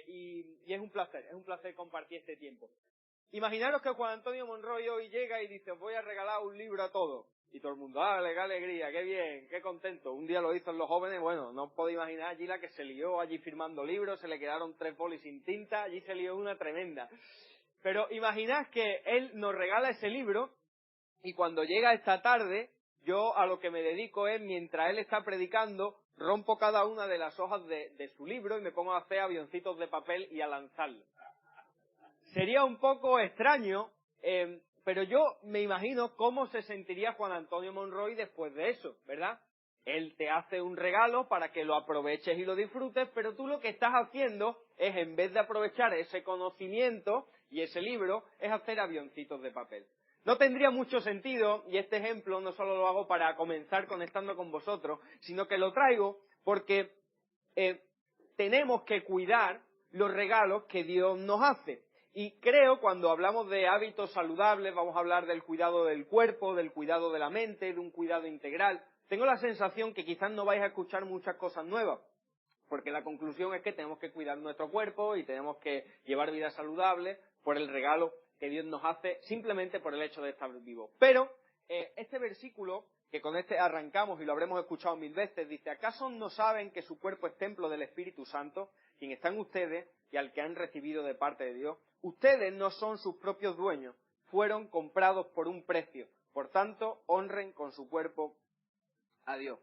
y es un placer compartir este tiempo. Imaginaros que Juan Antonio Monroy hoy llega y dice, os voy a regalar un libro a todos. Y todo el mundo, ¡ale, qué alegría, qué bien, qué contento! Un día lo hizo en Los Jóvenes, bueno, no os podéis imaginar allí la que se lió allí firmando libros, se le quedaron 3 bolis sin tinta, allí se lió una tremenda. Pero imaginad que él nos regala ese libro y cuando llega esta tarde, yo a lo que me dedico es, mientras él está predicando, rompo cada una de las hojas de su libro y me pongo a hacer avioncitos de papel y a lanzarlos. Sería un poco extraño, pero yo me imagino cómo se sentiría Juan Antonio Monroy después de eso, ¿verdad? Él te hace un regalo para que lo aproveches y lo disfrutes, pero tú lo que estás haciendo es, en vez de aprovechar ese conocimiento y ese libro, es hacer avioncitos de papel. No tendría mucho sentido, y este ejemplo no solo lo hago para comenzar conectando con vosotros, sino que lo traigo porque tenemos que cuidar los regalos que Dios nos hace. Y creo, cuando hablamos de hábitos saludables, vamos a hablar del cuidado del cuerpo, del cuidado de la mente, de un cuidado integral. Tengo la sensación que quizás no vais a escuchar muchas cosas nuevas, porque la conclusión es que tenemos que cuidar nuestro cuerpo y tenemos que llevar vida saludable por el regalo que Dios nos hace, simplemente por el hecho de estar vivos. Pero este versículo, que con este arrancamos y lo habremos escuchado 1000 veces, dice, ¿acaso no saben que su cuerpo es templo del Espíritu Santo, quien está en ustedes y al que han recibido de parte de Dios? Ustedes no son sus propios dueños, fueron comprados por un precio. Por tanto, honren con su cuerpo a Dios.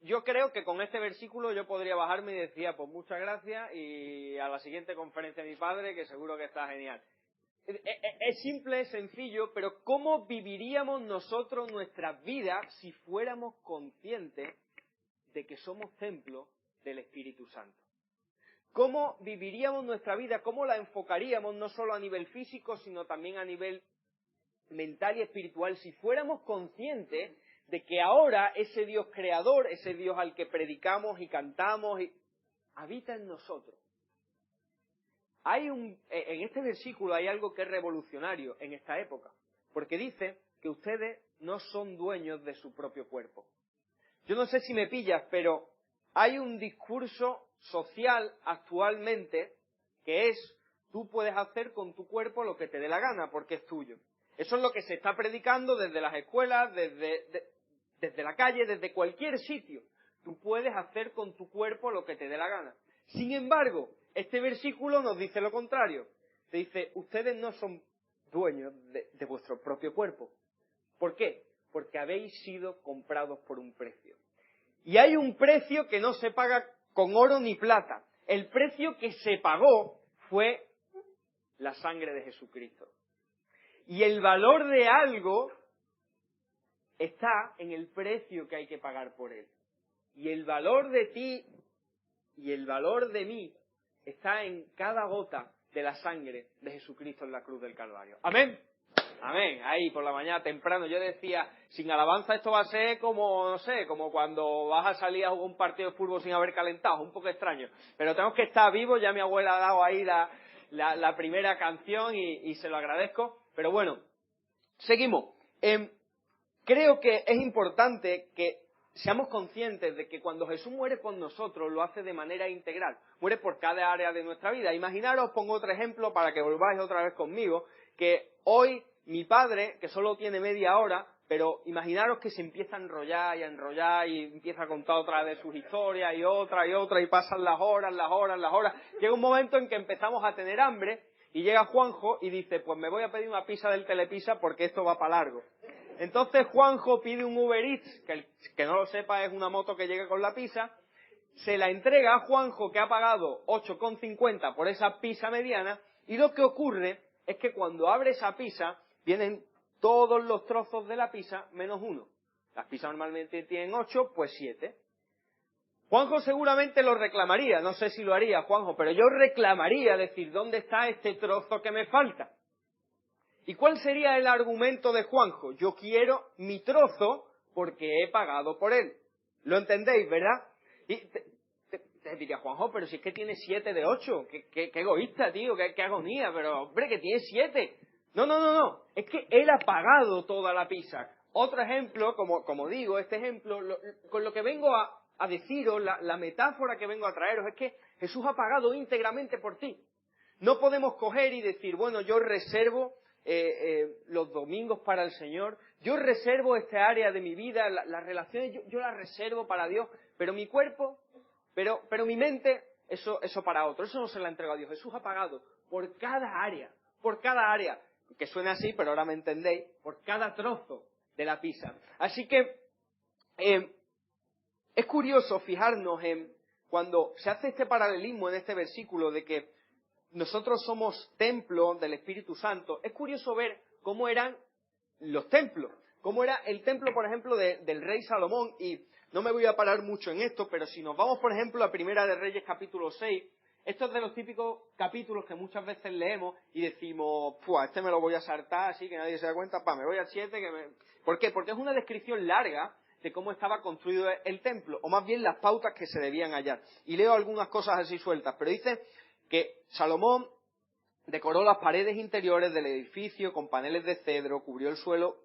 Yo creo que con este versículo yo podría bajarme y decía, pues muchas gracias y a la siguiente conferencia de mi padre, que seguro que está genial. Es simple, es sencillo, pero ¿cómo viviríamos nosotros nuestras vidas si fuéramos conscientes de que somos templo del Espíritu Santo? ¿Cómo viviríamos nuestra vida? ¿Cómo la enfocaríamos no solo a nivel físico, sino también a nivel mental y espiritual si fuéramos conscientes de que ahora ese Dios creador, ese Dios al que predicamos y cantamos, habita en nosotros? En este versículo hay algo que es revolucionario en esta época, porque dice que ustedes no son dueños de su propio cuerpo. Yo no sé si me pillas, pero hay un discurso social actualmente que es, tú puedes hacer con tu cuerpo lo que te dé la gana porque es tuyo. Eso es lo que se está predicando desde las escuelas, desde la calle, desde cualquier sitio. Tú puedes hacer con tu cuerpo lo que te dé la gana. Sin embargo, este versículo nos dice lo contrario. Te dice, ustedes no son dueños de vuestro propio cuerpo. ¿Por qué? Porque habéis sido comprados por un precio. Y hay un precio que no se paga con oro ni plata. El precio que se pagó fue la sangre de Jesucristo. Y el valor de algo está en el precio que hay que pagar por él. Y el valor de ti y el valor de mí está en cada gota de la sangre de Jesucristo en la cruz del Calvario. ¡Amén! Amén. Ahí por la mañana temprano yo decía, sin alabanza esto va a ser como, no sé, como cuando vas a salir a jugar un partido de fútbol sin haber calentado, un poco extraño. Pero tenemos que estar vivos, ya mi abuela ha dado ahí la primera canción y se lo agradezco. Pero bueno, seguimos. Creo que es importante que seamos conscientes de que cuando Jesús muere por nosotros lo hace de manera integral, muere por cada área de nuestra vida. Imaginaros, pongo otro ejemplo para que volváis otra vez conmigo, que hoy mi padre, que solo tiene media hora, pero imaginaros que se empieza a enrollar y empieza a contar otra vez sus historias y otra y pasan las horas. Llega un momento en que empezamos a tener hambre y llega Juanjo y dice, pues me voy a pedir una pizza del Telepizza porque esto va para largo. Entonces Juanjo pide un Uber Eats, que el que no lo sepa es una moto que llega con la pizza, se la entrega a Juanjo que ha pagado 8,50 por esa pizza mediana y lo que ocurre es que cuando abre esa pizza vienen todos los trozos de la pizza menos uno. Las pizzas normalmente tienen 8, pues 7. Juanjo seguramente lo reclamaría, no sé si lo haría Juanjo, pero yo reclamaría decir, ¿dónde está este trozo que me falta? ¿Y cuál sería el argumento de Juanjo? Yo quiero mi trozo porque he pagado por él. ¿Lo entendéis, verdad? Y te diría, Juanjo, pero si es que tiene 7 de 8, qué egoísta, tío, qué agonía, pero hombre, que tiene 7. No, es que él ha pagado toda la pizza. Otro ejemplo, como digo, este ejemplo, con lo que vengo a deciros, la metáfora que vengo a traeros, es que Jesús ha pagado íntegramente por ti. No podemos coger y decir, bueno, yo reservo los domingos para el Señor, yo reservo esta área de mi vida, las relaciones, yo las reservo para Dios, pero mi cuerpo, pero mi mente, eso para otro, eso no se lo ha entregado a Dios. Jesús ha pagado por cada área, que suena así, pero ahora me entendéis, por cada trozo de la pizza. Así que es curioso fijarnos en cuando se hace este paralelismo en este versículo de que nosotros somos templo del Espíritu Santo. Es curioso ver cómo eran los templos, cómo era el templo, por ejemplo, del rey Salomón, y no me voy a parar mucho en esto, pero si nos vamos, por ejemplo, a Primera de Reyes capítulo 6, esto es de los típicos capítulos que muchas veces leemos y decimos, este me lo voy a saltar así que nadie se da cuenta, me voy al 7, ¿Por qué? Porque es una descripción larga de cómo estaba construido el templo, o más bien las pautas que se debían hallar. Y leo algunas cosas así sueltas, pero dice que Salomón decoró las paredes interiores del edificio con paneles de cedro, cubrió el suelo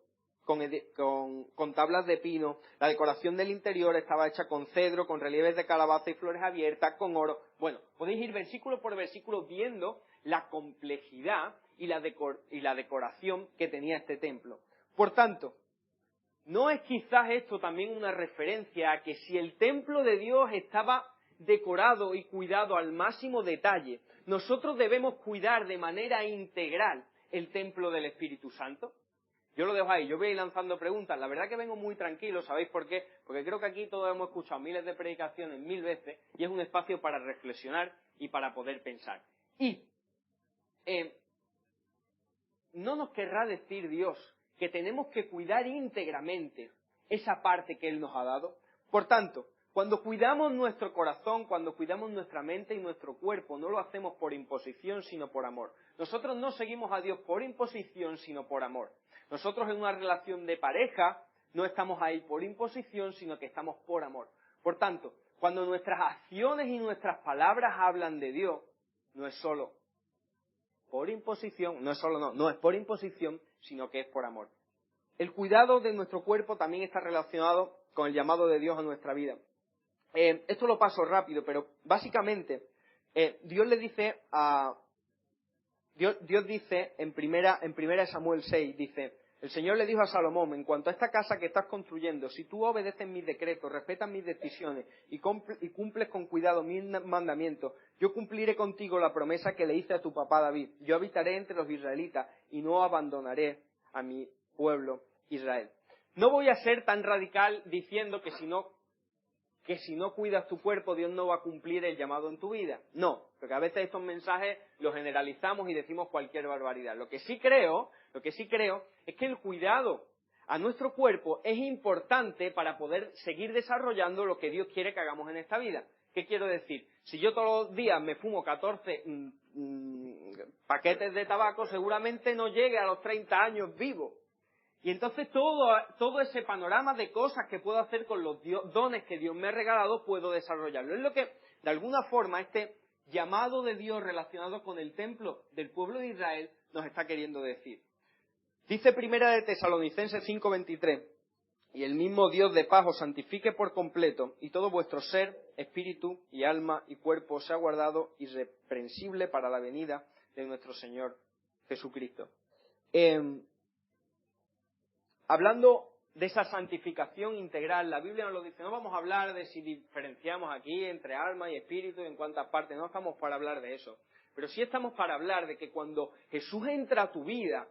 con tablas de pino, la decoración del interior estaba hecha con cedro, con relieves de calabaza y flores abiertas, con oro. Bueno, podéis ir versículo por versículo viendo la complejidad y la decoración que tenía este templo. Por tanto, ¿no es quizás esto también una referencia a que si el templo de Dios estaba decorado y cuidado al máximo detalle, nosotros debemos cuidar de manera integral el templo del Espíritu Santo? Yo lo dejo ahí, yo voy a ir lanzando preguntas. La verdad que vengo muy tranquilo, ¿sabéis por qué? Porque creo que aquí todos hemos escuchado miles de predicaciones 1000 veces y es un espacio para reflexionar y para poder pensar. Y no nos querrá decir Dios que tenemos que cuidar íntegramente esa parte que Él nos ha dado. Por tanto, cuando cuidamos nuestro corazón, cuando cuidamos nuestra mente y nuestro cuerpo, no lo hacemos por imposición, sino por amor. Nosotros no seguimos a Dios por imposición, sino por amor. Nosotros en una relación de pareja no estamos ahí por imposición, sino que estamos por amor. Por tanto, cuando nuestras acciones y nuestras palabras hablan de Dios, no es solo por imposición, no es por imposición, sino que es por amor. El cuidado de nuestro cuerpo también está relacionado con el llamado de Dios a nuestra vida. Esto lo paso rápido, pero básicamente Dios dice en primera Samuel 6, dice, el Señor le dijo a Salomón, en cuanto a esta casa que estás construyendo, si tú obedeces mis decretos, respetas mis decisiones y cumples con cuidado mis mandamientos, yo cumpliré contigo la promesa que le hice a tu papá David. Yo habitaré entre los israelitas y no abandonaré a mi pueblo Israel. No voy a ser tan radical diciendo que si no cuidas tu cuerpo, Dios no va a cumplir el llamado en tu vida. No, porque a veces estos mensajes los generalizamos y decimos cualquier barbaridad. Lo que sí creo es que el cuidado a nuestro cuerpo es importante para poder seguir desarrollando lo que Dios quiere que hagamos en esta vida. ¿Qué quiero decir? Si yo todos los días me fumo 14 paquetes de tabaco, seguramente no llegue a los 30 años vivo. Y entonces todo ese panorama de cosas que puedo hacer con los dones que Dios me ha regalado, puedo desarrollarlo. Es lo que, de alguna forma, este llamado de Dios relacionado con el templo del pueblo de Israel nos está queriendo decir. Dice Primera de Tesalonicenses 5:23, y el mismo Dios de paz os santifique por completo, y todo vuestro ser, espíritu y alma y cuerpo sea guardado irreprensible para la venida de nuestro Señor Jesucristo. Hablando de esa santificación integral, la Biblia nos lo dice, no vamos a hablar de si diferenciamos aquí entre alma y espíritu y en cuántas partes, no estamos para hablar de eso. Pero sí estamos para hablar de que cuando Jesús entra a tu vida,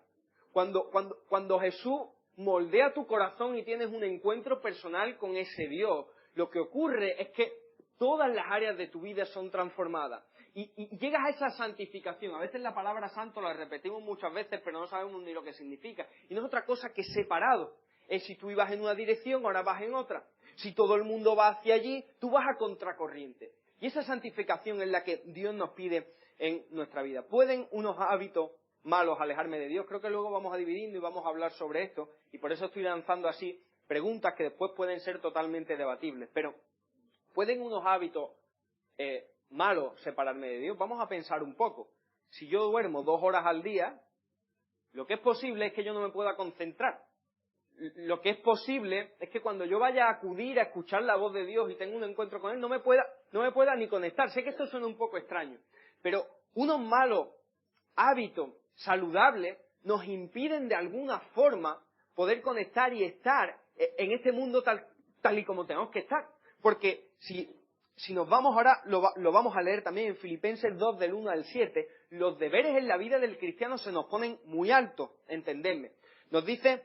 cuando Jesús moldea tu corazón y tienes un encuentro personal con ese Dios, lo que ocurre es que todas las áreas de tu vida son transformadas. Y llegas a esa santificación. A veces la palabra santo la repetimos muchas veces, pero no sabemos ni lo que significa. Y no es otra cosa que separado. Es si tú ibas en una dirección, ahora vas en otra. Si todo el mundo va hacia allí, tú vas a contracorriente. Y esa santificación es la que Dios nos pide en nuestra vida. ¿Pueden unos hábitos malos alejarme de Dios? Creo que luego vamos a dividirnos y vamos a hablar sobre esto. Y por eso estoy lanzando así preguntas que después pueden ser totalmente debatibles. Pero, ¿pueden unos hábitos malo separarme de Dios? Vamos a pensar un poco. Si yo duermo 2 horas al día, lo que es posible es que yo no me pueda concentrar. lo que es posible es que cuando yo vaya a acudir a escuchar la voz de Dios y tenga un encuentro con Él, no me pueda ni conectar. Sé que esto suena un poco extraño, pero unos malos hábitos saludables nos impiden de alguna forma poder conectar y estar en este mundo tal y como tenemos que estar. Porque si nos vamos ahora, lo vamos a leer también en Filipenses 2 del 1 al 7, los deberes en la vida del cristiano se nos ponen muy altos, entendedme. Nos dice,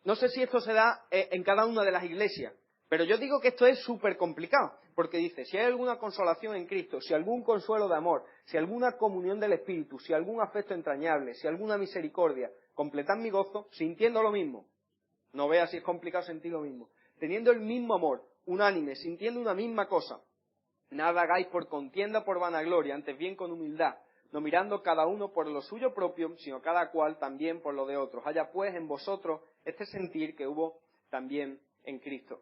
no sé si esto se da en cada una de las iglesias, pero yo digo que esto es súper complicado, porque dice, si hay alguna consolación en Cristo, si algún consuelo de amor, si alguna comunión del Espíritu, si algún afecto entrañable, si alguna misericordia, completad mi gozo sintiendo lo mismo. No veas si es complicado sentir lo mismo. Teniendo el mismo amor, unánime, sintiendo una misma cosa. Nada hagáis por contienda o por vanagloria, antes bien con humildad, no mirando cada uno por lo suyo propio, sino cada cual también por lo de otros. Haya pues en vosotros este sentir que hubo también en Cristo.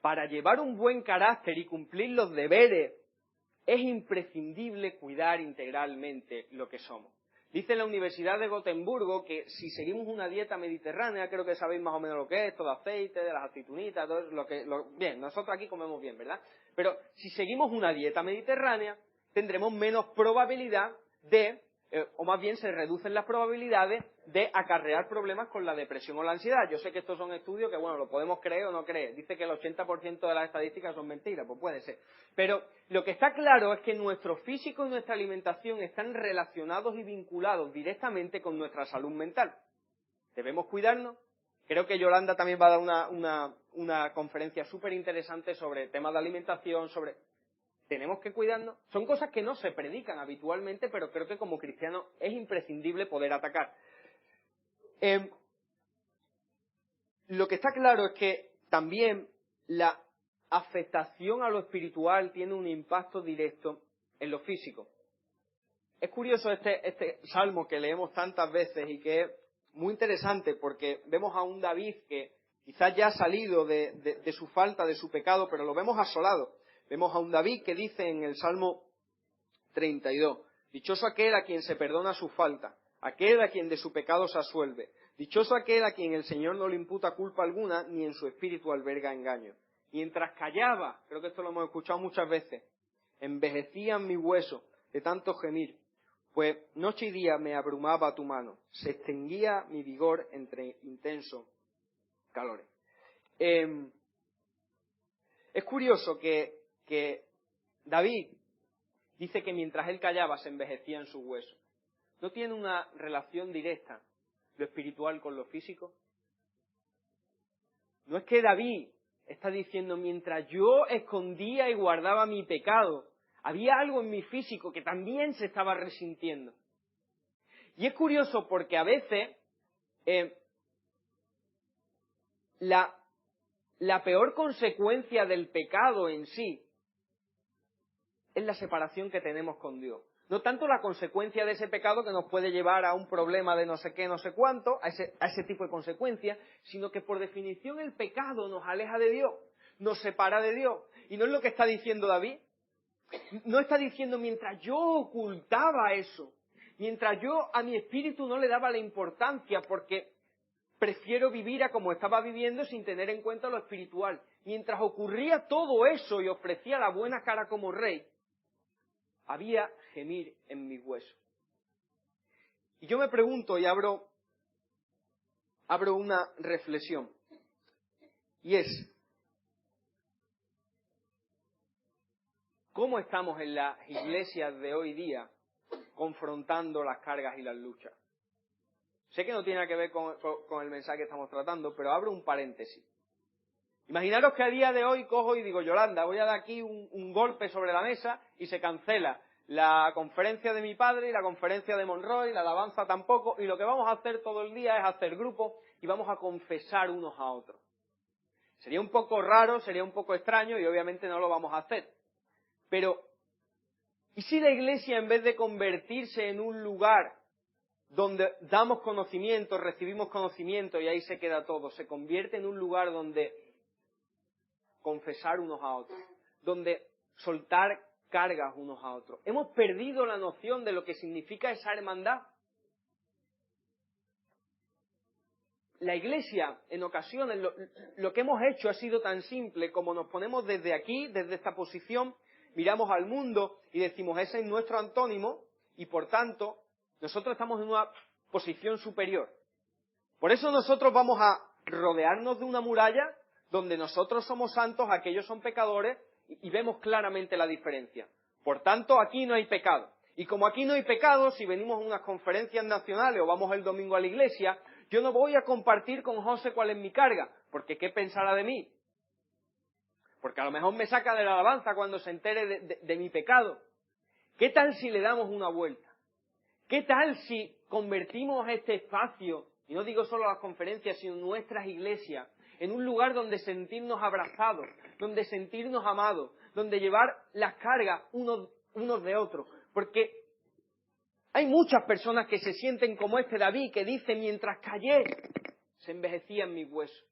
Para llevar un buen carácter y cumplir los deberes, es imprescindible cuidar integralmente lo que somos. Dice la Universidad de Gotemburgo que si seguimos una dieta mediterránea, creo que sabéis más o menos lo que es, todo aceite, de las aceitunitas, todo bien, nosotros aquí comemos bien, ¿verdad? Pero si seguimos una dieta mediterránea, tendremos menos probabilidad o más bien se reducen las probabilidades de acarrear problemas con la depresión o la ansiedad. Yo sé que estos son estudios que, bueno, lo podemos creer o no creer. Dice que el 80% de las estadísticas son mentiras, pues puede ser. Pero lo que está claro es que nuestro físico y nuestra alimentación están relacionados y vinculados directamente con nuestra salud mental. Debemos cuidarnos. Creo que Yolanda también va a dar una conferencia súper interesante sobre temas de alimentación, tenemos que cuidarnos. Son cosas que no se predican habitualmente, pero creo que como cristianos es imprescindible poder atacar. Lo que está claro es que también la afectación a lo espiritual tiene un impacto directo en lo físico. Es curioso este salmo que leemos tantas veces y que es muy interesante porque vemos a un David que quizás ya ha salido de su falta, de su pecado, pero lo vemos asolado. Vemos a un David que dice en el Salmo 32, dichoso aquel a quien se perdona su falta, aquel a quien de su pecado se absuelve, dichoso aquel a quien el Señor no le imputa culpa alguna, ni en su espíritu alberga engaño. Mientras callaba, creo que esto lo hemos escuchado muchas veces, envejecían mis huesos de tanto gemir, pues noche y día me abrumaba tu mano, se extinguía mi vigor entre intensos calores. Es curioso que David dice que mientras él callaba se envejecían sus huesos. ¿No tiene una relación directa lo espiritual con lo físico? No es que David está diciendo, mientras yo escondía y guardaba mi pecado, había algo en mi físico que también se estaba resintiendo. Y es curioso porque a veces la peor consecuencia del pecado en sí es la separación que tenemos con Dios. No tanto la consecuencia de ese pecado que nos puede llevar a un problema de no sé qué, no sé cuánto, a ese tipo de consecuencias, sino que por definición el pecado nos aleja de Dios, nos separa de Dios. Y no es lo que está diciendo David. No está diciendo mientras yo ocultaba eso, mientras yo a mi espíritu no le daba la importancia porque prefiero vivir a como estaba viviendo sin tener en cuenta lo espiritual. Mientras ocurría todo eso y ofrecía la buena cara como rey, había gemir en mis huesos. Y yo me pregunto y abro una reflexión. Y es, ¿cómo estamos en las iglesias de hoy día confrontando las cargas y las luchas? Sé que no tiene nada que ver con el mensaje que estamos tratando, pero abro un paréntesis. Imaginaros que a día de hoy cojo y digo, Yolanda, voy a dar aquí un golpe sobre la mesa y se cancela la conferencia de mi padre y la conferencia de Monroy, la alabanza tampoco, y lo que vamos a hacer todo el día es hacer grupos y vamos a confesar unos a otros. Sería un poco raro, sería un poco extraño y obviamente no lo vamos a hacer. Pero, ¿y si la iglesia en vez de convertirse en un lugar donde damos conocimiento, recibimos conocimiento y ahí se queda todo, se convierte en un lugar donde confesar unos a otros, donde soltar cargas unos a otros? Hemos perdido la noción de lo que significa esa hermandad. la Iglesia, en ocasiones, lo que hemos hecho ha sido tan simple como nos ponemos desde aquí, desde esta posición, miramos al mundo y decimos, ese es nuestro antónimo, y por tanto, nosotros estamos en una posición superior. Por eso nosotros vamos a rodearnos de una muralla donde nosotros somos santos, aquellos son pecadores, y vemos claramente la diferencia. Por tanto, aquí no hay pecado. Y como aquí no hay pecado, si venimos a unas conferencias nacionales o vamos el domingo a la iglesia, yo no voy a compartir con José cuál es mi carga, porque ¿qué pensará de mí? Porque a lo mejor me saca de la alabanza cuando se entere de mi pecado. ¿Qué tal si le damos una vuelta? ¿Qué tal si convertimos este espacio, y no digo solo las conferencias, sino nuestras iglesias, en un lugar donde sentirnos abrazados, donde sentirnos amados, donde llevar las cargas unos de otros? Porque hay muchas personas que se sienten como este David, que dice, mientras callé, se envejecían mis huesos.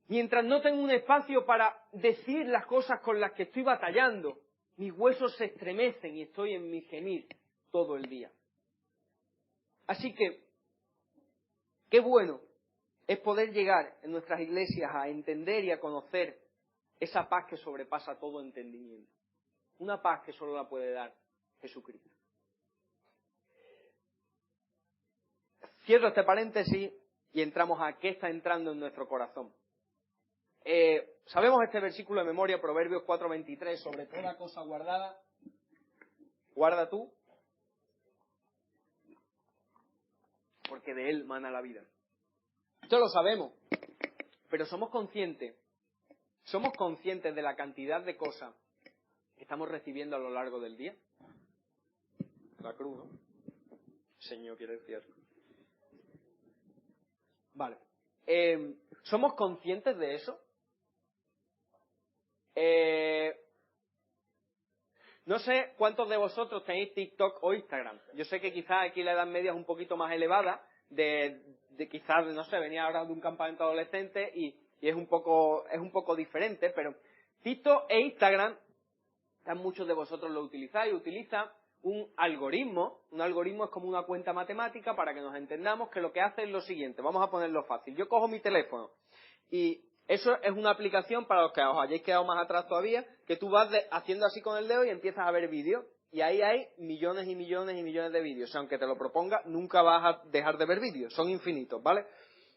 Mientras no tengo un espacio para decir las cosas con las que estoy batallando, mis huesos se estremecen y estoy en mi gemir todo el día. Así que, qué bueno es poder llegar en nuestras iglesias a entender y a conocer esa paz que sobrepasa todo entendimiento. Una paz que solo la puede dar Jesucristo. Cierro este paréntesis y entramos a qué está entrando en nuestro corazón. Sabemos este versículo de memoria, Proverbios 4:23, sobre toda cosa guardada, guarda tú, porque de él mana la vida. Esto lo sabemos, pero somos conscientes de la cantidad de cosas que estamos recibiendo a lo largo del día. La cruz, ¿no? Señor quiere decir. Vale. ¿Somos conscientes de eso? No sé cuántos de vosotros tenéis TikTok o Instagram. Yo sé que quizás aquí la edad media es un poquito más elevada, de quizás, no sé, venía ahora de un campamento adolescente y es un poco diferente, pero TikTok e Instagram, muchos de vosotros lo utilizáis, utilizan un algoritmo. Un algoritmo es como una cuenta matemática, para que nos entendamos, que lo que hace es lo siguiente. Vamos a ponerlo fácil. Yo cojo mi teléfono y eso es una aplicación, para los que os hayáis quedado más atrás todavía, que tú vas haciendo así con el dedo y empiezas a ver vídeos. Y ahí hay millones y millones y millones de vídeos. O sea, aunque te lo proponga, nunca vas a dejar de ver vídeos. Son infinitos, ¿vale?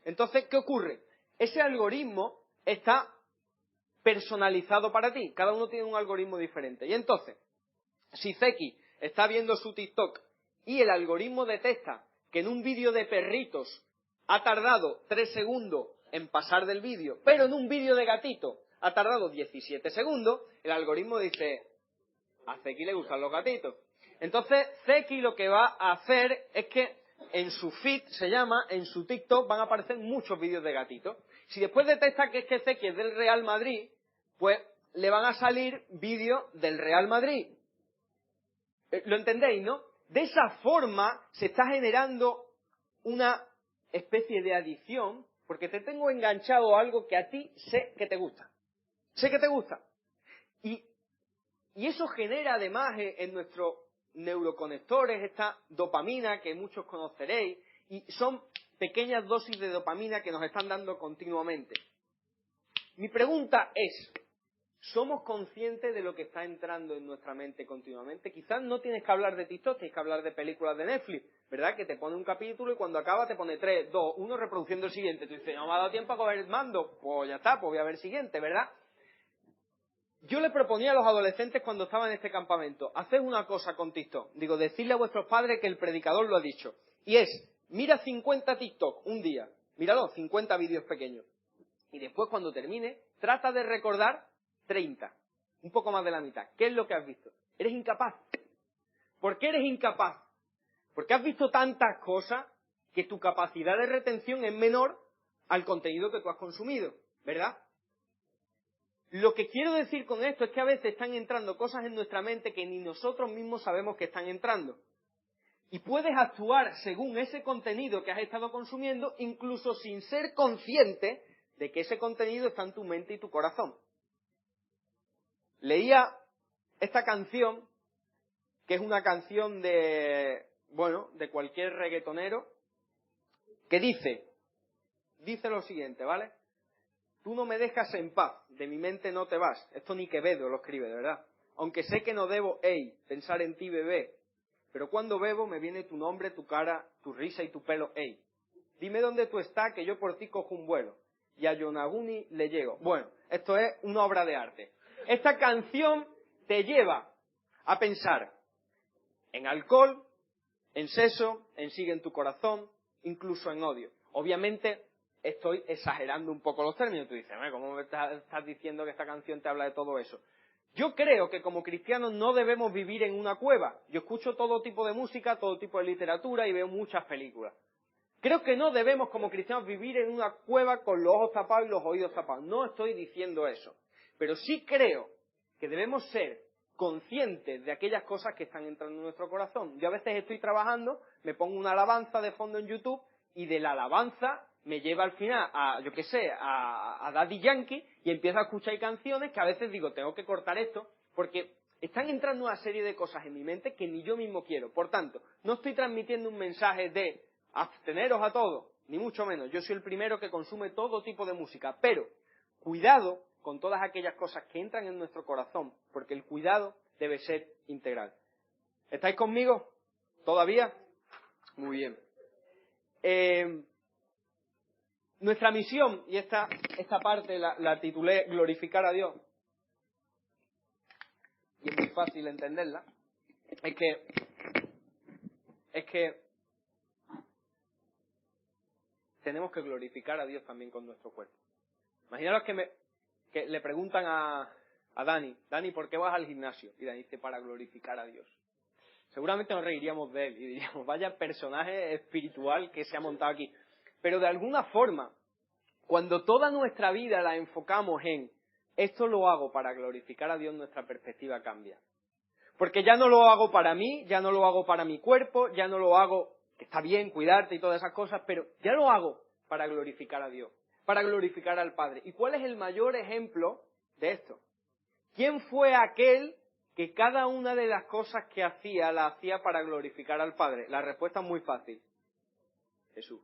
Entonces, ¿qué ocurre? Ese algoritmo está personalizado para ti. Cada uno tiene un algoritmo diferente. Y entonces, si Zeki está viendo su TikTok y el algoritmo detecta que en un vídeo de perritos ha tardado 3 segundos en pasar del vídeo, pero en un vídeo de gatito ha tardado 17 segundos, el algoritmo dice, a Zeki le gustan los gatitos. Entonces, Zeki lo que va a hacer es que en su feed, se llama, en su TikTok van a aparecer muchos vídeos de gatitos. Si después detecta que Zeki es del Real Madrid, pues le van a salir vídeos del Real Madrid. ¿Lo entendéis, no? De esa forma se está generando una especie de adicción, porque te tengo enganchado a algo que a ti sé que te gusta. Sé que te gusta. Y eso genera además en nuestros neuroconectores esta dopamina que muchos conoceréis, y son pequeñas dosis de dopamina que nos están dando continuamente. Mi pregunta es, ¿somos conscientes de lo que está entrando en nuestra mente continuamente? Quizás no tienes que hablar de TikTok, tienes que hablar de películas de Netflix, ¿verdad? Que te pone un capítulo y cuando acaba te pone 3, 2, 1 reproduciendo el siguiente. Tú dices, no me ha dado tiempo a coger el mando. Pues ya está, pues voy a ver el siguiente, ¿verdad? Yo le proponía a los adolescentes cuando estaba en este campamento, haced una cosa con TikTok. Digo, decirle a vuestros padres que el predicador lo ha dicho. Y es, mira 50 TikTok un día. Míralo, 50 vídeos pequeños. Y después cuando termine, trata de recordar 30. Un poco más de la mitad. ¿Qué es lo que has visto? Eres incapaz. ¿Por qué eres incapaz? Porque has visto tantas cosas que tu capacidad de retención es menor al contenido que tú has consumido, ¿verdad? Lo que quiero decir con esto es que a veces están entrando cosas en nuestra mente que ni nosotros mismos sabemos que están entrando. Y puedes actuar según ese contenido que has estado consumiendo, incluso sin ser consciente de que ese contenido está en tu mente y tu corazón. Leía esta canción, que es una canción de cualquier reggaetonero, que dice, dice lo siguiente, ¿vale? Tú no me dejas en paz, de mi mente no te vas. Esto ni Quevedo lo escribe, de verdad. Aunque sé que no debo, pensar en ti, bebé. Pero cuando bebo me viene tu nombre, tu cara, tu risa y tu pelo, Dime dónde tú estás, que yo por ti cojo un vuelo. Y a Yonaguni le llego. Bueno, esto es una obra de arte. Esta canción te lleva a pensar en alcohol, en sexo, en sigue en tu corazón, incluso en odio. Obviamente estoy exagerando un poco los términos. Tú dices, ¿cómo me estás diciendo que esta canción te habla de todo eso? Yo creo que como cristianos no debemos vivir en una cueva. Yo escucho todo tipo de música, todo tipo de literatura y veo muchas películas. Creo que no debemos como cristianos vivir en una cueva con los ojos tapados y los oídos tapados. No estoy diciendo eso. Pero sí creo que debemos ser conscientes de aquellas cosas que están entrando en nuestro corazón. Yo a veces estoy trabajando, me pongo una alabanza de fondo en YouTube y de la alabanza me lleva al final a, yo qué sé, a Daddy Yankee y empiezo a escuchar canciones que a veces digo, tengo que cortar esto porque están entrando una serie de cosas en mi mente que ni yo mismo quiero. Por tanto, no estoy transmitiendo un mensaje de absteneros a todo, ni mucho menos. Yo soy el primero que consume todo tipo de música, pero cuidado con todas aquellas cosas que entran en nuestro corazón, porque el cuidado debe ser integral. ¿Estáis conmigo? ¿Todavía? Muy bien. Nuestra misión, y esta parte la titulé Glorificar a Dios, y es muy fácil entenderla, es que tenemos que glorificar a Dios también con nuestro cuerpo. Imaginaros que le preguntan a Dani, ¿por qué vas al gimnasio? Y Dani dice, para glorificar a Dios. Seguramente nos reiríamos de él y diríamos, vaya personaje espiritual que se ha montado aquí. Pero de alguna forma, cuando toda nuestra vida la enfocamos en esto lo hago para glorificar a Dios, nuestra perspectiva cambia. Porque ya no lo hago para mí, ya no lo hago para mi cuerpo, ya no lo hago, que está bien cuidarte y todas esas cosas, pero ya lo hago para glorificar a Dios, para glorificar al Padre. ¿Y cuál es el mayor ejemplo de esto? ¿Quién fue aquel que cada una de las cosas que hacía, la hacía para glorificar al Padre? La respuesta es muy fácil. Jesús.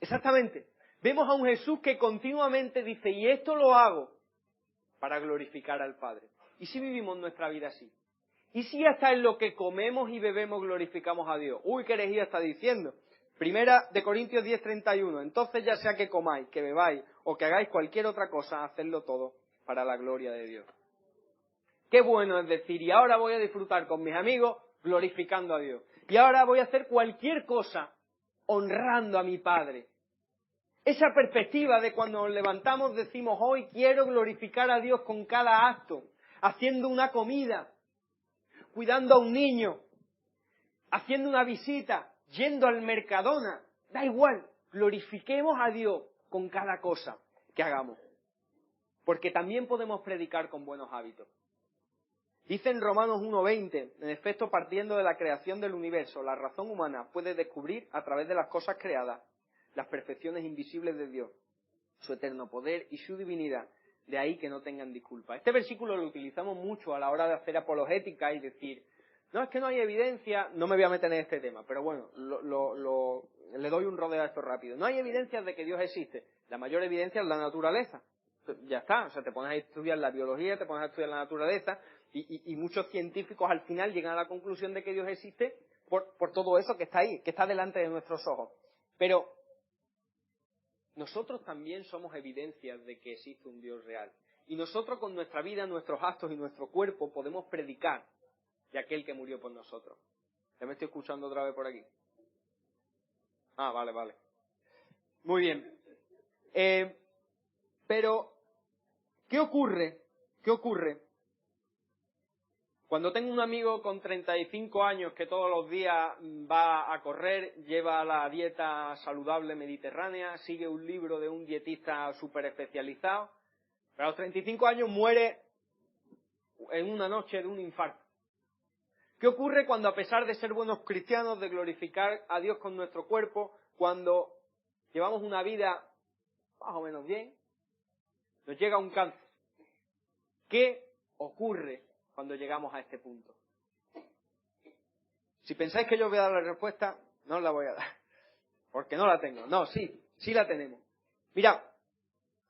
Exactamente. Vemos a un Jesús que continuamente dice, y esto lo hago para glorificar al Padre. ¿Y si vivimos nuestra vida así? ¿Y si hasta en lo que comemos y bebemos glorificamos a Dios? Uy, qué herejía está diciendo. Primera de Corintios 10:31. Entonces ya sea que comáis, que bebáis o que hagáis cualquier otra cosa, hacedlo todo para la gloria de Dios. Qué bueno es decir, y ahora voy a disfrutar con mis amigos glorificando a Dios. Y ahora voy a hacer cualquier cosa honrando a mi Padre. Esa perspectiva de cuando nos levantamos decimos, hoy quiero glorificar a Dios con cada acto, haciendo una comida, cuidando a un niño, haciendo una visita, yendo al Mercadona, da igual, glorifiquemos a Dios con cada cosa que hagamos. Porque también podemos predicar con buenos hábitos. Dice en Romanos 1:20, en efecto, partiendo de la creación del universo, la razón humana puede descubrir a través de las cosas creadas las perfecciones invisibles de Dios, su eterno poder y su divinidad, de ahí que no tengan disculpa. Este versículo lo utilizamos mucho a la hora de hacer apologética y decir, no, es que no hay evidencia, no me voy a meter en este tema, pero bueno, le doy un rodeo a esto rápido. No hay evidencias de que Dios existe. La mayor evidencia es la naturaleza. Ya está, o sea, te pones a estudiar la biología, te pones a estudiar la naturaleza, y muchos científicos al final llegan a la conclusión de que Dios existe por todo eso que está ahí, que está delante de nuestros ojos. Pero nosotros también somos evidencias de que existe un Dios real. Y nosotros con nuestra vida, nuestros actos y nuestro cuerpo podemos predicar de aquel que murió por nosotros. ¿Ya me estoy escuchando otra vez por aquí? Ah, vale. Muy bien. Pero, ¿qué ocurre? Cuando tengo un amigo con 35 años que todos los días va a correr, lleva la dieta saludable mediterránea, sigue un libro de un dietista súper especializado, pero a los 35 años muere en una noche de un infarto. ¿Qué ocurre cuando, a pesar de ser buenos cristianos, de glorificar a Dios con nuestro cuerpo, cuando llevamos una vida más o menos bien, nos llega un cáncer? ¿Qué ocurre cuando llegamos a este punto? Si pensáis que yo os voy a dar la respuesta, no os la voy a dar, porque no la tengo. No, sí, Sí la tenemos. Mirad,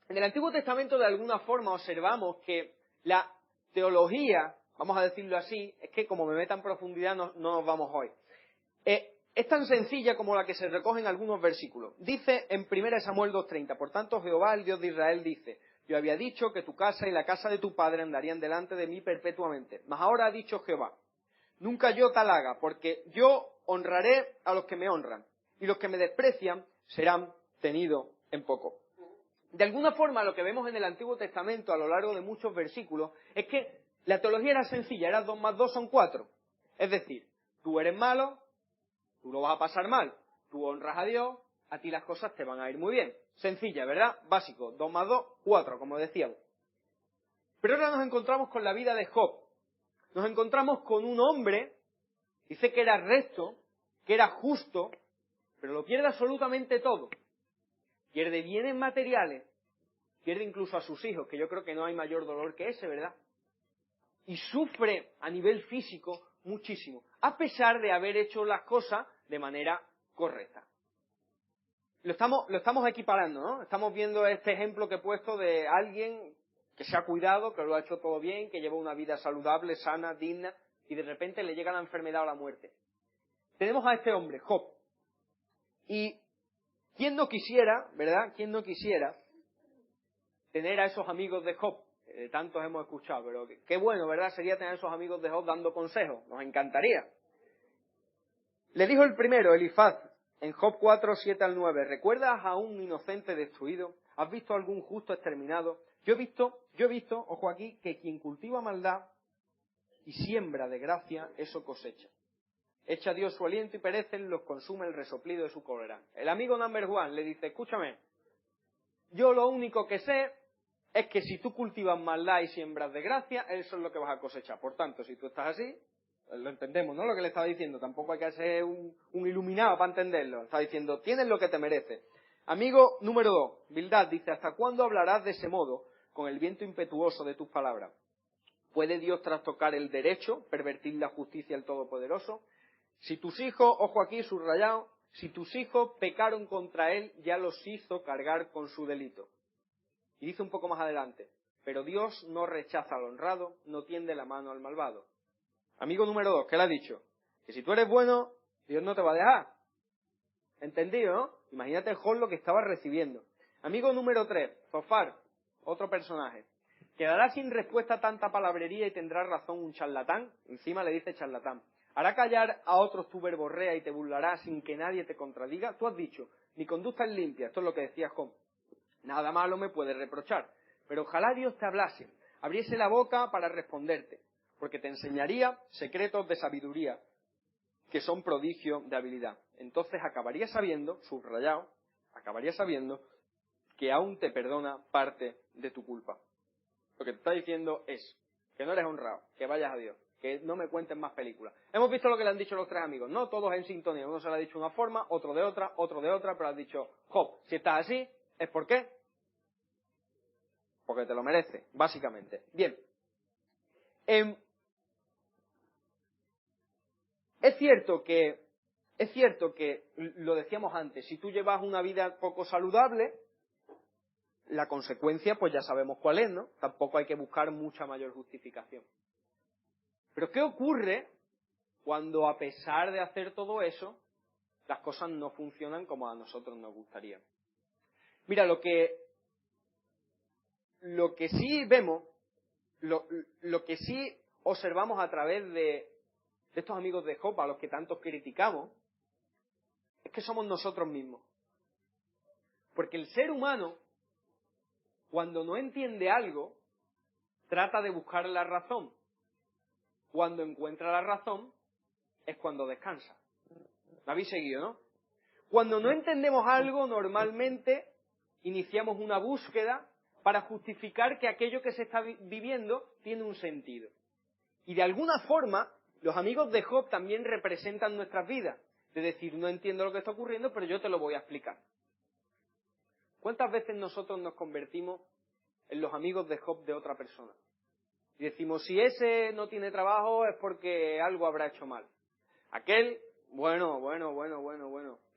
en el Antiguo Testamento de alguna forma observamos que la teología, vamos a decirlo así, es que como me meta en profundidad no nos vamos hoy. Es tan sencilla como la que se recoge en algunos versículos. Dice en 1 Samuel 2:30, por tanto Jehová, el Dios de Israel, dice, yo había dicho que tu casa y la casa de tu padre andarían delante de mí perpetuamente. Mas ahora ha dicho Jehová, nunca yo tal haga, porque yo honraré a los que me honran, y los que me desprecian serán tenidos en poco. De alguna forma, lo que vemos en el Antiguo Testamento a lo largo de muchos versículos es que la teología era sencilla, era 2 más 2 son 4. Es decir, tú eres malo, tú lo vas a pasar mal, tú honras a Dios, a ti las cosas te van a ir muy bien. Sencilla, ¿verdad? Básico, 2 más 2, 4, como decíamos. Pero ahora nos encontramos con la vida de Job. Nos encontramos con un hombre, dice que era recto, que era justo, pero lo pierde absolutamente todo. Pierde bienes materiales, pierde incluso a sus hijos, que yo creo que no hay mayor dolor que ese, ¿verdad? Y sufre a nivel físico muchísimo, a pesar de haber hecho las cosas de manera correcta. Lo estamos equiparando, ¿no? Estamos viendo este ejemplo que he puesto de alguien que se ha cuidado, que lo ha hecho todo bien, que lleva una vida saludable, sana, digna, y de repente le llega la enfermedad o la muerte. Tenemos a este hombre, Job. Y ¿quién no quisiera, verdad? ¿Quién no quisiera tener a esos amigos de Job? Tantos hemos escuchado, pero qué bueno, ¿verdad? Sería tener a esos amigos de Job dando consejos. Nos encantaría. Le dijo el primero, Elifaz, en Job 4, 7 al 9, ¿recuerdas a un inocente destruido? ¿Has visto algún justo exterminado? Yo he visto, ojo aquí, que quien cultiva maldad y siembra de gracia, eso cosecha. Echa Dios su aliento y perecen, los consume el resoplido de su cólera. El amigo number one le dice, escúchame, yo lo único que sé es que si tú cultivas maldad y siembras de gracia, eso es lo que vas a cosechar. Por tanto, si tú estás así, lo entendemos, ¿no? Lo que le estaba diciendo. Tampoco hay que ser un iluminado para entenderlo. Está diciendo, tienes lo que te mereces. Amigo número 2, Bildad dice, ¿hasta cuándo hablarás de ese modo con el viento impetuoso de tus palabras? ¿Puede Dios trastocar el derecho, pervertir la justicia del Todopoderoso? Si tus hijos, ojo aquí subrayado, si tus hijos pecaron contra él, ya los hizo cargar con su delito. Y dice un poco más adelante, pero Dios no rechaza al honrado, no tiende la mano al malvado. Amigo número 2, ¿qué le ha dicho? Que si tú eres bueno, Dios no te va a dejar. ¿Entendido, no? Imagínate el Job lo que estaba recibiendo. Amigo número 3, Zofar, otro personaje. ¿Quedará sin respuesta tanta palabrería y tendrá razón un charlatán? Encima le dice charlatán. ¿Hará callar a otros tu verborrea y te burlará sin que nadie te contradiga? Tú has dicho, mi conducta es limpia, esto es lo que decía Job. Nada malo me puede reprochar. Pero ojalá Dios te hablase, abriese la boca para responderte, porque te enseñaría secretos de sabiduría, que son prodigio de habilidad. Entonces acabarías sabiendo, subrayado, acabarías sabiendo que aún te perdona parte de tu culpa. Lo que te está diciendo es que no eres honrado, que vayas a Dios, que no me cuentes más películas. Hemos visto lo que le han dicho los tres amigos, no todos en sintonía. Uno se lo ha dicho de una forma, otro de otra, pero has dicho, Job, si estás así, ¿es por qué? Porque te lo mereces, básicamente. Bien. Es cierto que, lo decíamos antes, si tú llevas una vida poco saludable, la consecuencia pues ya sabemos cuál es, ¿no? Tampoco hay que buscar mucha mayor justificación. Pero ¿qué ocurre cuando a pesar de hacer todo eso, las cosas no funcionan como a nosotros nos gustaría? Mira, lo que sí vemos, lo que sí observamos a través de estos amigos de Job, a los que tanto criticamos, es que somos nosotros mismos. Porque el ser humano, cuando no entiende algo, trata de buscar la razón. Cuando encuentra la razón, es cuando descansa. ¿Me habéis seguido, no? Cuando no entendemos algo, normalmente iniciamos una búsqueda para justificar que aquello que se está viviendo tiene un sentido. Y de alguna forma, los amigos de Job también representan nuestras vidas. De decir, no entiendo lo que está ocurriendo, pero yo te lo voy a explicar. ¿Cuántas veces nosotros nos convertimos en los amigos de Job de otra persona? Y decimos, si ese no tiene trabajo es porque algo habrá hecho mal. Aquel, bueno.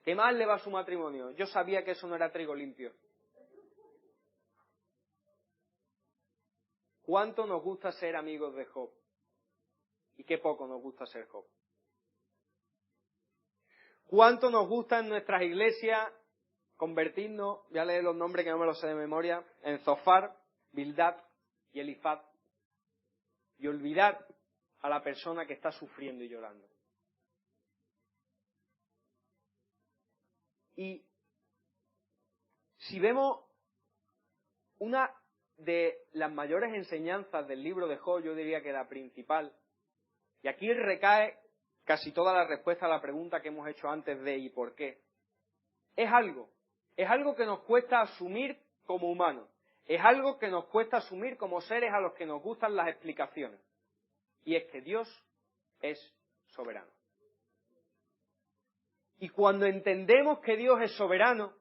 ¿Qué mal le va a su matrimonio? Yo sabía que eso no era trigo limpio. ¿Cuánto nos gusta ser amigos de Job? Y qué poco nos gusta ser Job. ¿Cuánto nos gusta en nuestras iglesias convertirnos, voy a leer los nombres que no me los sé de memoria, en Zofar, Bildad y Elifaz, y olvidar a la persona que está sufriendo y llorando? Y si vemos una de las mayores enseñanzas del libro de Job, yo diría que la principal, y aquí recae casi toda la respuesta a la pregunta que hemos hecho antes de ¿y por qué? Es algo que nos cuesta asumir como humanos, es algo que nos cuesta asumir como seres a los que nos gustan las explicaciones, y es que Dios es soberano. Y cuando entendemos que Dios es soberano,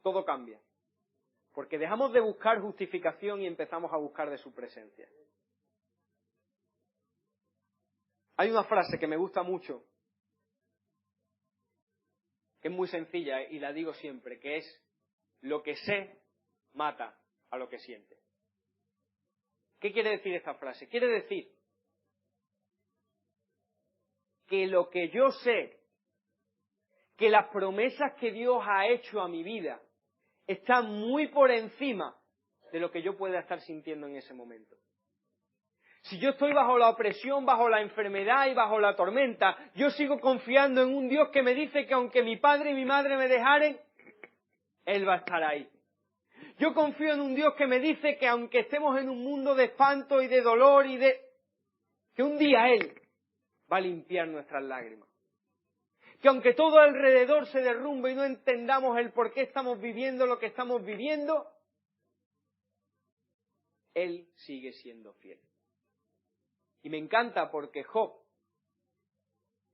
todo cambia. Porque dejamos de buscar justificación y empezamos a buscar de su presencia. Hay una frase que me gusta mucho, que es muy sencilla y la digo siempre, que es: lo que sé mata a lo que siente. ¿Qué quiere decir esta frase? Quiere decir que lo que yo sé, que las promesas que Dios ha hecho a mi vida, están muy por encima de lo que yo pueda estar sintiendo en ese momento. Si yo estoy bajo la opresión, bajo la enfermedad y bajo la tormenta, yo sigo confiando en un Dios que me dice que aunque mi padre y mi madre me dejaren, Él va a estar ahí. Yo confío en un Dios que me dice que aunque estemos en un mundo de espanto y de dolor que un día Él va a limpiar nuestras lágrimas. Que aunque todo alrededor se derrumbe y no entendamos el por qué estamos viviendo lo que estamos viviendo, Él sigue siendo fiel. Y me encanta porque Job,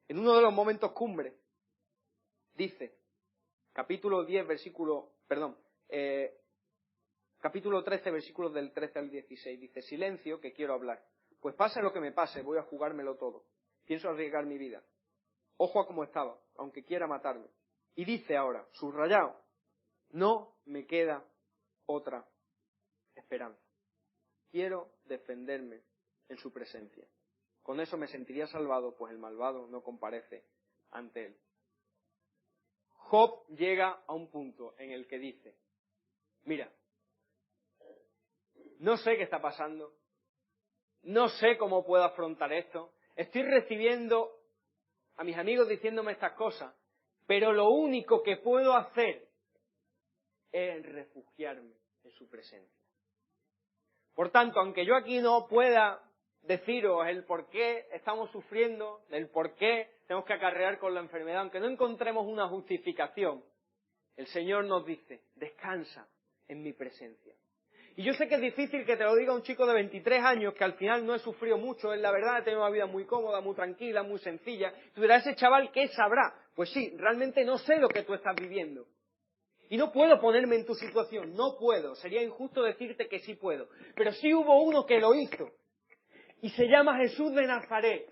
en uno de los momentos cumbre, dice, capítulo 13, versículos del 13 al 16, dice: silencio, que quiero hablar, pues pase lo que me pase, voy a jugármelo todo. Pienso arriesgar mi vida. Ojo a cómo estaba, aunque quiera matarme. Y dice ahora, subrayado: no me queda otra esperanza. Quiero defenderme en su presencia. Con eso me sentiría salvado, pues el malvado no comparece ante él. Job llega a un punto en el que dice: mira, no sé qué está pasando, no sé cómo puedo afrontar esto, estoy recibiendo a mis amigos diciéndome estas cosas, pero lo único que puedo hacer es refugiarme en su presencia. Por tanto, aunque yo aquí no pueda deciros el por qué estamos sufriendo, el por qué tenemos que acarrear con la enfermedad, aunque no encontremos una justificación, el Señor nos dice: descansa en mi presencia. Y yo sé que es difícil que te lo diga un chico de 23 años que al final no he sufrido mucho, él la verdad ha tenido una vida muy cómoda, muy tranquila, muy sencilla. Tú dirás: ese chaval, ¿qué sabrá? Pues sí, realmente no sé lo que tú estás viviendo. Y no puedo ponerme en tu situación, no puedo. Sería injusto decirte que sí puedo. Pero sí hubo uno que lo hizo. Y se llama Jesús de Nazaret.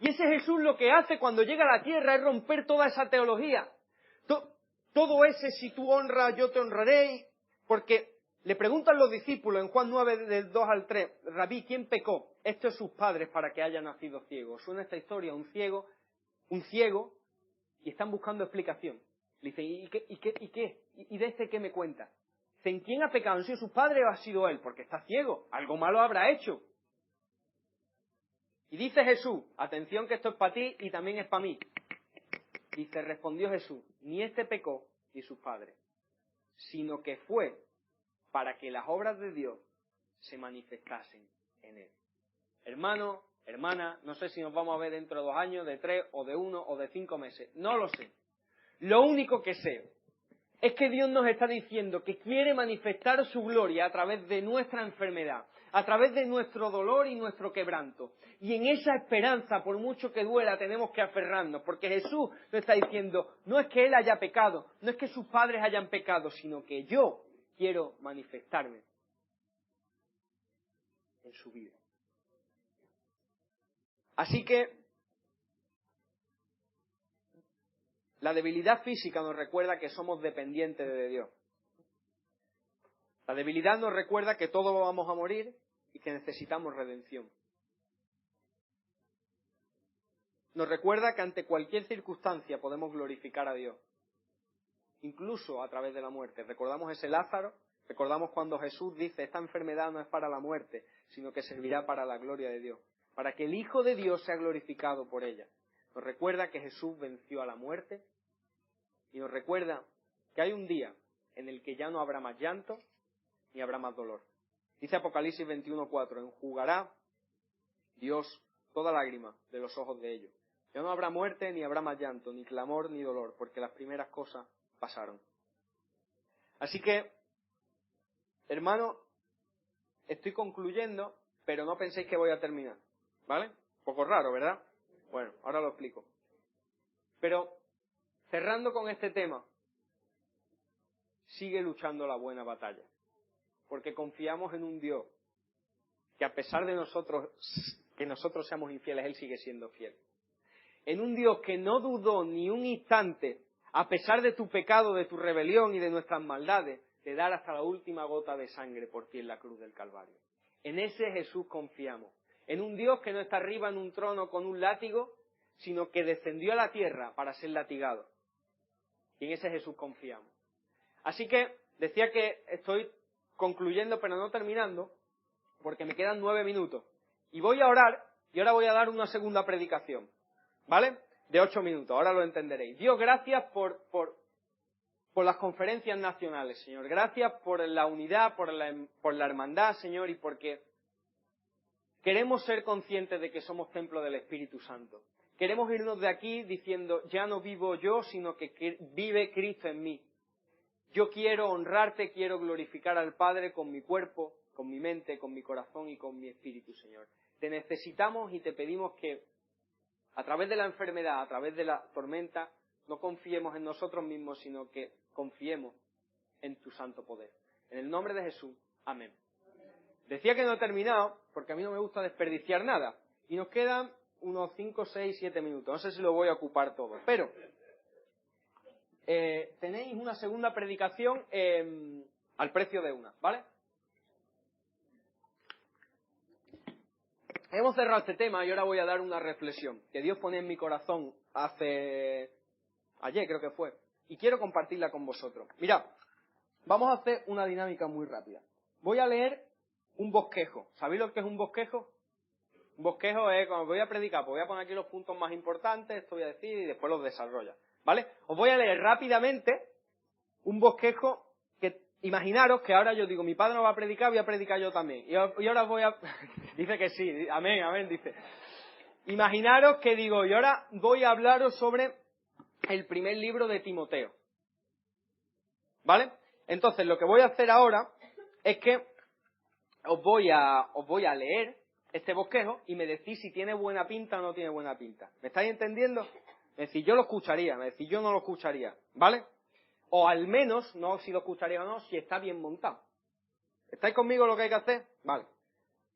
Y ese Jesús lo que hace cuando llega a la tierra es romper toda esa teología. Todo ese si tú honras, yo te honraré. Porque le preguntan los discípulos en Juan 9, del 2 al 3, Rabí, ¿quién pecó? Estos sus padres para que haya nacido ciego. Suena esta historia, un ciego, y están buscando explicación. Le dicen: ¿y qué? ¿Y de este qué me cuenta? Dicen: ¿quién ha pecado? ¿Han sido sus padres o ha sido él? Porque está ciego, algo malo habrá hecho. Y dice Jesús, atención que esto es para ti y también es para mí. Dice, respondió Jesús: ni este pecó ni sus padres, sino que fue para que las obras de Dios se manifestasen en él. Hermano, hermana, no sé si nos vamos a ver dentro de 2 años, de 3 o de 1 o de 5 meses, no lo sé. Lo único que sé es que Dios nos está diciendo que quiere manifestar su gloria a través de nuestra enfermedad, a través de nuestro dolor y nuestro quebranto. Y en esa esperanza, por mucho que duela, tenemos que aferrarnos, porque Jesús nos está diciendo: no es que Él haya pecado, no es que sus padres hayan pecado, sino que yo quiero manifestarme en su vida. Así que La debilidad física nos recuerda que somos dependientes de Dios. La debilidad nos recuerda que todos vamos a morir y que necesitamos redención. Nos recuerda que ante cualquier circunstancia podemos glorificar a Dios, incluso a través de la muerte. Recordamos ese Lázaro, recordamos cuando Jesús dice, esta enfermedad no es para la muerte, sino que servirá para la gloria de Dios, para que el Hijo de Dios sea glorificado por ella. Nos recuerda que Jesús venció a la muerte y nos recuerda que hay un día en el que ya no habrá más llanto ni habrá más dolor. Dice Apocalipsis 21:4, enjugará Dios toda lágrima de los ojos de ellos. Ya no habrá muerte, ni habrá más llanto, ni clamor, ni dolor, porque las primeras cosas pasaron. Así que, hermano, estoy concluyendo, pero no penséis que voy a terminar, ¿vale? Un poco raro, ¿verdad? Bueno, ahora lo explico. Pero, cerrando con este tema, sigue luchando la buena batalla, porque confiamos en un Dios que a pesar de que nosotros seamos infieles, Él sigue siendo fiel. En un Dios que no dudó ni un instante, a pesar de tu pecado, de tu rebelión y de nuestras maldades, de dar hasta la última gota de sangre por ti en la cruz del Calvario. En ese Jesús confiamos. En un Dios que no está arriba en un trono con un látigo, sino que descendió a la tierra para ser latigado. Y en ese Jesús confiamos. Así que decía que estoy concluyendo, pero no terminando, porque me quedan 9 minutos. Y voy a orar, y ahora voy a dar una segunda predicación. ¿Vale? De 8 minutos, ahora lo entenderéis. Dios, gracias por las conferencias nacionales, Señor. Gracias por la unidad, por la hermandad, Señor, y porque queremos ser conscientes de que somos templo del Espíritu Santo. Queremos irnos de aquí diciendo, ya no vivo yo, sino que vive Cristo en mí. Yo quiero honrarte, quiero glorificar al Padre con mi cuerpo, con mi mente, con mi corazón y con mi espíritu, Señor. Te necesitamos y te pedimos que a través de la enfermedad, a través de la tormenta, no confiemos en nosotros mismos, sino que confiemos en tu santo poder. En el nombre de Jesús. Amén. Decía que no he terminado, porque a mí no me gusta desperdiciar nada. Y nos quedan unos 5, 6, 7 minutos. No sé si lo voy a ocupar todo. Pero tenéis una segunda predicación al precio de una, ¿vale? Hemos cerrado este tema y ahora voy a dar una reflexión que Dios pone en mi corazón ayer creo que fue, y quiero compartirla con vosotros. Mirad, vamos a hacer una dinámica muy rápida. Voy a leer un bosquejo. ¿Sabéis lo que es un bosquejo? Un bosquejo es cuando voy a predicar, pues voy a poner aquí los puntos más importantes, esto voy a decir y después los desarrolla. ¿Vale? Os voy a leer rápidamente un bosquejo que, imaginaros que ahora yo digo, mi padre no va a predicar, voy a predicar yo también. Y ahora voy a... dice que sí, amén, amén, dice. Imaginaros que digo, y ahora voy a hablaros sobre el primer libro de Timoteo. ¿Vale? Entonces, lo que voy a hacer ahora es que os voy a leer este bosquejo y me decís si tiene buena pinta o no tiene buena pinta. ¿Me estáis entendiendo? Me decís, yo lo escucharía, me decís, yo no lo escucharía. ¿Vale? O al menos, no si lo escucharía o no, si está bien montado. ¿Estáis conmigo lo que hay que hacer? Vale.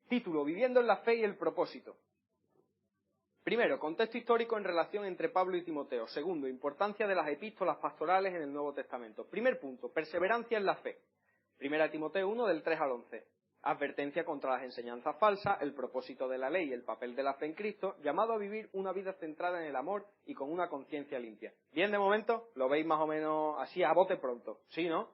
Título, Viviendo en la fe y el propósito. Primero, contexto histórico en relación entre Pablo y Timoteo. Segundo, importancia de las epístolas pastorales en el Nuevo Testamento. Primer punto, perseverancia en la fe. Primera Timoteo 1, del 3 al 11. Advertencia contra las enseñanzas falsas, el propósito de la ley y el papel de la fe en Cristo, llamado a vivir una vida centrada en el amor y con una conciencia limpia. Bien, de momento, lo veis más o menos así a bote pronto. ¿Sí, no?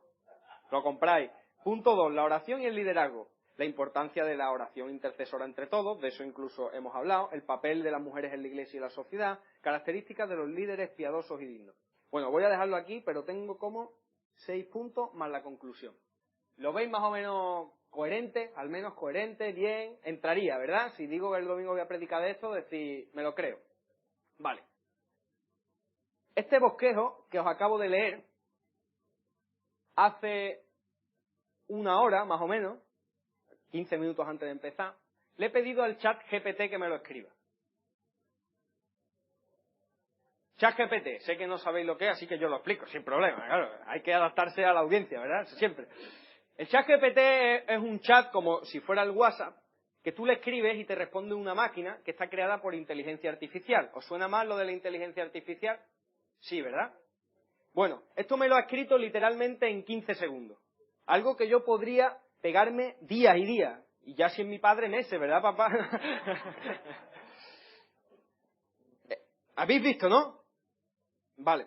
Lo compráis. Punto 2, la oración y el liderazgo. La importancia de la oración intercesora entre todos, de eso incluso hemos hablado, el papel de las mujeres en la iglesia y la sociedad, características de los líderes piadosos y dignos. Bueno, voy a dejarlo aquí, pero tengo como 6 puntos más la conclusión. ¿Lo veis más o menos coherente? Al menos coherente, bien, entraría, ¿verdad? Si digo que el domingo voy a predicar de esto, decir, me lo creo. Vale. Este bosquejo que os acabo de leer, hace una hora, más o menos, 15 minutos antes de empezar, le he pedido al chat GPT que me lo escriba. Chat GPT, sé que no sabéis lo que es, así que yo lo explico, sin problema, claro, hay que adaptarse a la audiencia, ¿verdad? Siempre. El chat GPT es un chat como si fuera el WhatsApp, que tú le escribes y te responde una máquina que está creada por inteligencia artificial. ¿Os suena mal lo de la inteligencia artificial? Sí, ¿verdad? Bueno, esto me lo ha escrito literalmente en 15 segundos. Algo que yo podría pegarme días y días. Y ya si es mi padre, meses, ¿verdad, papá? ¿Habéis visto, no? Vale.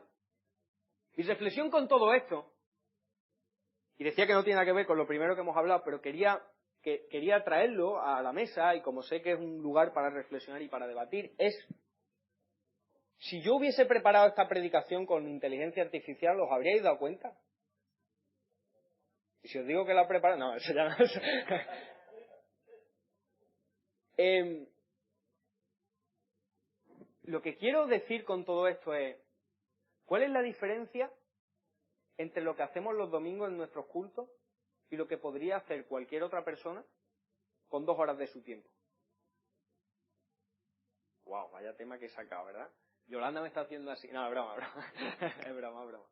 Mi reflexión con todo esto, y decía que no tiene nada que ver con lo primero que hemos hablado, pero quería traerlo a la mesa, y como sé que es un lugar para reflexionar y para debatir, es, si yo hubiese preparado esta predicación con inteligencia artificial, ¿os habríais dado cuenta? Y si os digo que la he preparado, no, eso ya no es. Lo que quiero decir con todo esto es, ¿cuál es la diferencia entre lo que hacemos los domingos en nuestros cultos y lo que podría hacer cualquier otra persona con 2 horas de su tiempo? Wow, vaya tema que he sacado, ¿verdad? Yolanda me está haciendo así. No, es broma, es broma. Es broma, es broma.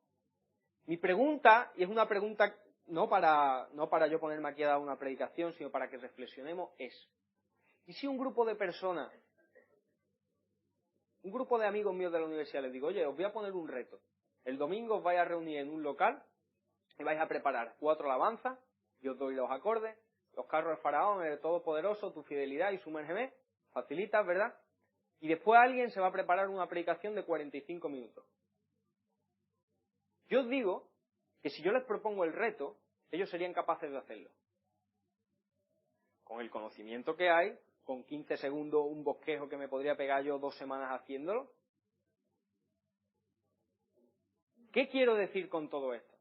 Mi pregunta, y es una pregunta no para yo ponerme aquí a dar una predicación, sino para que reflexionemos, es, ¿y si un grupo de personas, un grupo de amigos míos de la universidad, les digo, oye, os voy a poner un reto. El domingo os vais a reunir en un local y vais a preparar 4 alabanzas, yo os doy los acordes, los carros de Faraón, el Todopoderoso, tu fidelidad y sumérgeme, facilitas, ¿verdad? Y después alguien se va a preparar una predicación de 45 minutos. Yo os digo que si yo les propongo el reto, ellos serían capaces de hacerlo. Con el conocimiento que hay, con 15 segundos, un bosquejo que me podría pegar yo 2 semanas haciéndolo. ¿Qué quiero decir con todo esto?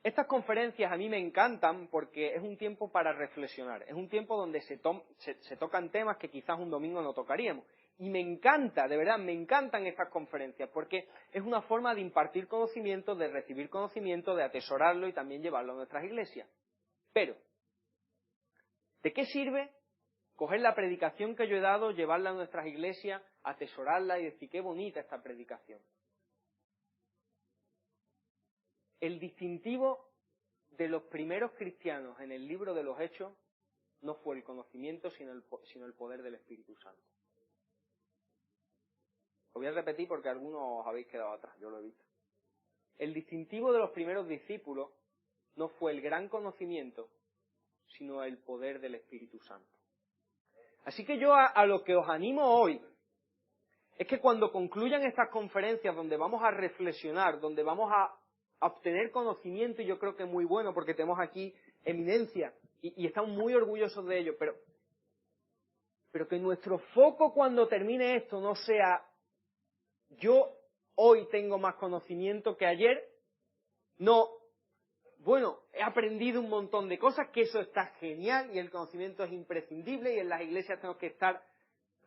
Estas conferencias a mí me encantan porque es un tiempo para reflexionar, es un tiempo donde se tocan temas que quizás un domingo no tocaríamos. Y me encanta, de verdad, me encantan estas conferencias porque es una forma de impartir conocimiento, de recibir conocimiento, de atesorarlo y también llevarlo a nuestras iglesias. Pero, ¿de qué sirve coger la predicación que yo he dado, llevarla a nuestras iglesias, atesorarla y decir qué bonita esta predicación? El distintivo de los primeros cristianos en el libro de los Hechos no fue el conocimiento, sino el poder del Espíritu Santo. Lo voy a repetir porque algunos os habéis quedado atrás, yo lo he visto. El distintivo de los primeros discípulos no fue el gran conocimiento, sino el poder del Espíritu Santo. Así que yo a lo que os animo hoy es que cuando concluyan estas conferencias donde vamos a reflexionar, donde vamos a obtener conocimiento, y yo creo que es muy bueno porque tenemos aquí eminencia y estamos muy orgullosos de ello, pero que nuestro foco cuando termine esto no sea yo hoy tengo más conocimiento que ayer, no, bueno, he aprendido un montón de cosas, que eso está genial y el conocimiento es imprescindible y en las iglesias tenemos que estar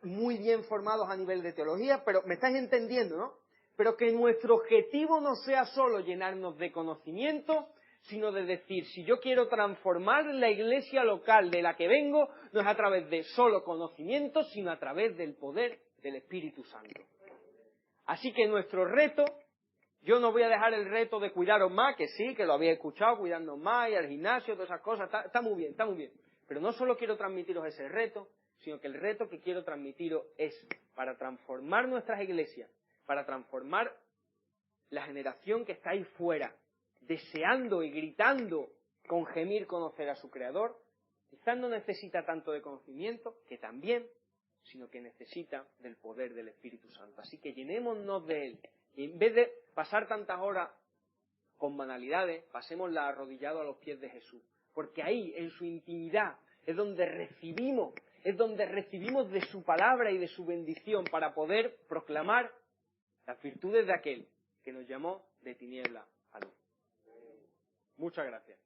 muy bien formados a nivel de teología, pero me estáis entendiendo, ¿no? Pero que nuestro objetivo no sea solo llenarnos de conocimiento, sino de decir, si yo quiero transformar la iglesia local de la que vengo, no es a través de solo conocimiento, sino a través del poder del Espíritu Santo. Así que nuestro reto, yo no voy a dejar el reto de cuidaros más, que sí, que lo habéis escuchado, cuidarnos más, y al gimnasio, todas esas cosas, está muy bien, está muy bien. Pero no solo quiero transmitiros ese reto, sino que el reto que quiero transmitiros es para transformar nuestras iglesias, para transformar la generación que está ahí fuera, deseando y gritando con gemir conocer a su Creador, quizás no necesita tanto de conocimiento, que también, sino que necesita del poder del Espíritu Santo. Así que llenémonos de Él. Y en vez de pasar tantas horas con banalidades, pasémosla arrodillados a los pies de Jesús. Porque ahí, en su intimidad, es donde recibimos de su palabra y de su bendición para poder proclamar las virtudes de aquel que nos llamó de tiniebla a luz. Muchas gracias.